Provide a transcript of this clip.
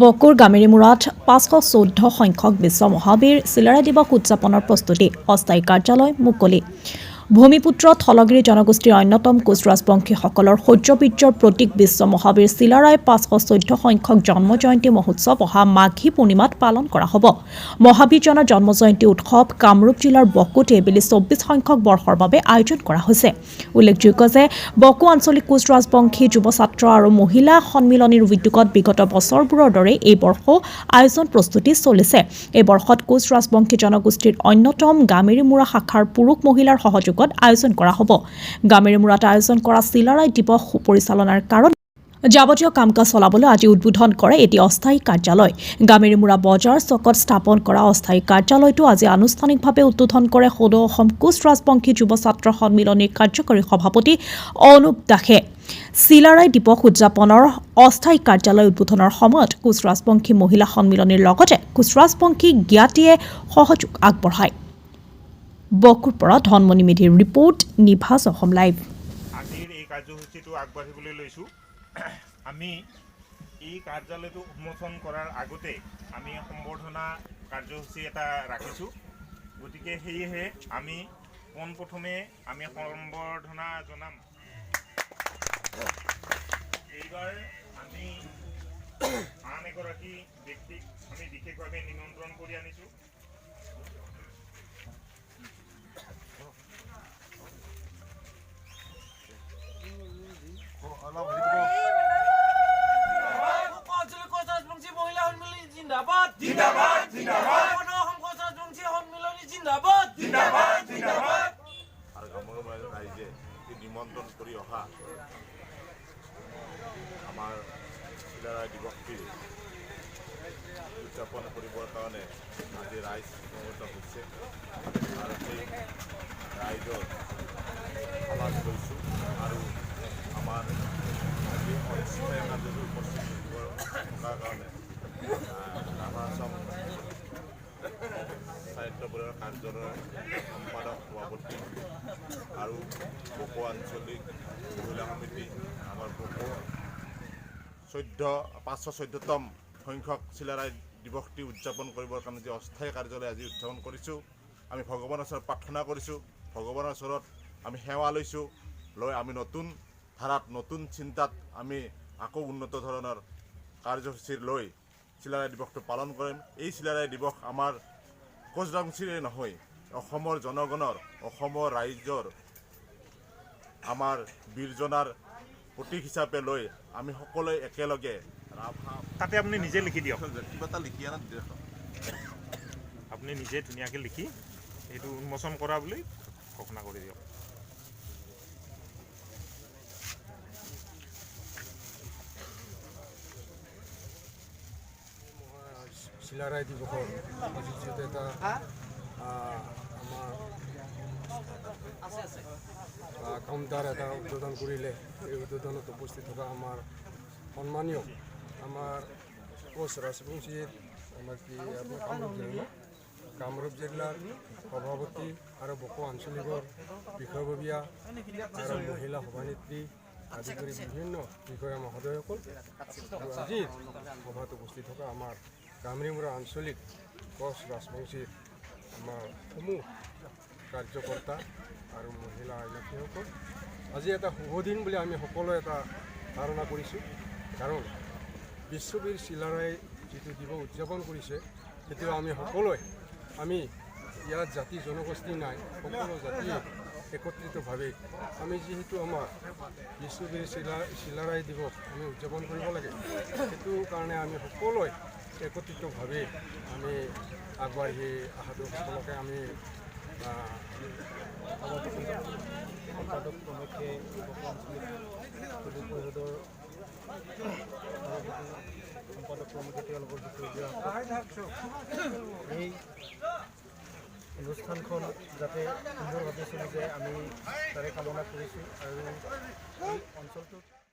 বকুৰ গামেৰীমুৰত ৫১৪ সংখ্যক বিশ্ব মহাবীৰ চিলাৰায় দিৱস উদযাপনৰ প্ৰস্তুতি অস্থায়ী কাৰ্যালয় মুকলি ভূমিপুত্ৰ থলগিৰি জনগোষ্ঠীৰ অন্যতম কোচ ৰাজবংশীসকলৰ শৌৰ্যবীৰ্যৰ প্ৰতীক বিশ্ব মহাবীৰ চিলাৰায় ৫১৪ সংখ্যক জন্ম জয়ন্তী মহোৎসৱ অহা মাঘী পূৰ্ণিমাত পালন কৰা হ'ব। মহাবীৰজনৰ জন্ম জয়ন্তী উৎসৱ কামৰূপ জিলাৰ বকুত এইবেলি ২৪ সংখ্যক বৰ্ষৰ বাবে আয়োজন কৰা হৈছে। উল্লেখযোগ্য যে বকু আঞ্চলিক কোচ ৰাজবংশী যুৱ ছাত্ৰ আৰু মহিলা সন্মিলনীৰ উদ্যোগত বিগত বছৰবোৰৰ দৰে এই বৰ্ষও আয়োজন প্ৰস্তুতি চলিছে। এই বৰ্ষত কোচ ৰাজবংশী জনগোষ্ঠীৰ অন্যতম গামেৰীমুৰা শাখাৰ পুৰুষ মহিলাৰ সহযোগত আয়োজন কৰা হ'ব। গামেৰীমুৰাত আয়োজন কৰা চিলাৰায় দিৱস সুপৰিচালনাৰ কাৰণে যাৱতীয় কাম কাজ চলাবলৈ আজি উদ্বোধন কৰে এটি অস্থায়ী কাৰ্যালয়। গামেৰীমুৰা বজাৰ চকত স্থাপন কৰা অস্থায়ী কাৰ্যালয়টো আজি আনুষ্ঠানিকভাৱে উদ্বোধন কৰে সদৌ অসম কোচ ৰাজবংশী যুৱ ছাত্ৰ সন্মিলনীৰ কাৰ্যকৰী সভাপতি অনুপ দাসে। চিলাৰায় দিৱস উদযাপনৰ অস্থায়ী কাৰ্যালয় উদ্বোধনৰ সময়ত কোচ ৰাজবংশী মহিলা সন্মিলনীৰ লগতে কোচ ৰাজবংশী জ্ঞাতিয়ে সহযোগ আগবঢ়ায়। বকুৰ পৰা ধনমণি মেধিৰ ৰিপৰ্ট, নিভাজ অসম লাইভ। আজিৰ এই কাৰ্যসূচীটো আগবাঢ়িবলৈ লৈছোঁ। আমি এই কাৰ্যালয়টো উন্মোচন কৰাৰ আগতে আমি সম্বৰ্ধনা কাৰ্যসূচী এটা ৰাখিছোঁ। গতিকে সেয়েহে আমি পোনপ্ৰথমে আমি সম্বৰ্ধনা জনাম। এইবাৰ আমি আন এগৰাকী ব্যক্তিক আমি বিশেষভাৱে নিমন্ত্ৰণ কৰি আনিছোঁ। ৰাইজে নিমন্ত্ৰণ কৰি অহা আমাৰ চিলাৰায় দিৱসটি উদযাপন কৰিবৰ কাৰণে আজি ৰাইজ সমবেত হৈছে আৰু সেই ৰাইজৰ সমাজ লৈছোঁ আৰু আমাৰ আজি অস্থায়ী কাৰ্যত উপস্থিত থকাৰ কাৰণে ৰাভাছম সাহিত্য পৰিষদৰ কাৰ্যালয়ৰ সম্পাদক সভাপতি আৰু বকু আঞ্চলিক মহিলা সমিতি আমাৰ বকু ৫১৪তম সংখ্যক চিলাৰায় দিৱসটি উদযাপন কৰিবৰ কাৰণে যি অস্থায়ী কাৰ্যালয় আজি উদযাপন কৰিছোঁ। আমি ভগৱানৰ ওচৰত প্ৰাৰ্থনা কৰিছোঁ, ভগৱানৰ ওচৰত আমি সেৱা লৈছোঁ, লৈ আমি নতুন ধাৰাত নতুন চিন্তাত আমি আকৌ উন্নত ধৰণৰ কাৰ্যসূচী লৈ চিলাৰায় দিৱসটো পালন কৰিম। এই চিলাৰায় দিৱস আমাৰ কোচ ৰাজবংশীৰে নহয়, অসমৰ জনগণৰ, অসমৰ ৰাইজৰ আমাৰ বীৰজনাৰ প্ৰতীক হিচাপে লৈ আমি সকলোৱে একেলগে তাতে আপুনি নিজে লিখি দিয়ক, কিবা এটা লিখি আনা দিয়ক। আপুনি নিজে ধুনীয়াকৈ লিখি এইটো উন্মোচন কৰা বুলি ঘোষণা কৰি দিয়ক। চিলাৰায় দিৱসৰ যিটো এটা আমাৰ কাউণ্টাৰ এটা উদ্বোধন কৰিলে, এই উদ্বোধনত উপস্থিত থকা আমাৰ সন্মানীয় আমাৰ কোচ ৰাজবংশীৰ আমাৰ কি আপোনাৰ কামৰূপ জিলাৰ সভাপতি আৰু বকু আঞ্চলিকৰ বিষয়ববীয়া আৰু মহিলা সভানেত্ৰী আদি কৰি বিভিন্ন বিষয়া মহোদয়সকল আৰু আজিৰ সভাত উপস্থিত থকা আমাৰ গামেৰীমুৰা আঞ্চলিক কোচ ৰাজবংশীৰ আমাৰ সমূহ কাৰ্যকৰ্তা আৰু মহিলা আইনসকল, আজি এটা শুভদিন বুলি আমি সকলোৱে এটা ধাৰণা কৰিছোঁ। কাৰণ বিশ্ববীৰ চিলাৰায় যিটো দিৱস উদযাপন কৰিছে, সেইটো আমি সকলোৱে আমি ইয়াত জাতি জনগোষ্ঠী নাই, সকলো জাতিয়ে একত্ৰিতভাৱে আমি যিহেতু আমাৰ বিশ্ববীৰ চিলাৰায় দিৱস আমি উদযাপন কৰিব লাগে, সেইটো কাৰণে আমি সকলোৱে একত্ৰিতভাৱে আমি আগবাঢ়ি অহাটো সকলোকে আমি সম্পাদক প্ৰমুখে পৰিষদৰ সম্পাদক প্ৰমুখে তেওঁলোকৰ এই অনুষ্ঠানখন যাতে সুন্দৰভাৱে চলি যায় আমি তাৰে কামনা কৰিছোঁ আৰু এই অঞ্চলটোত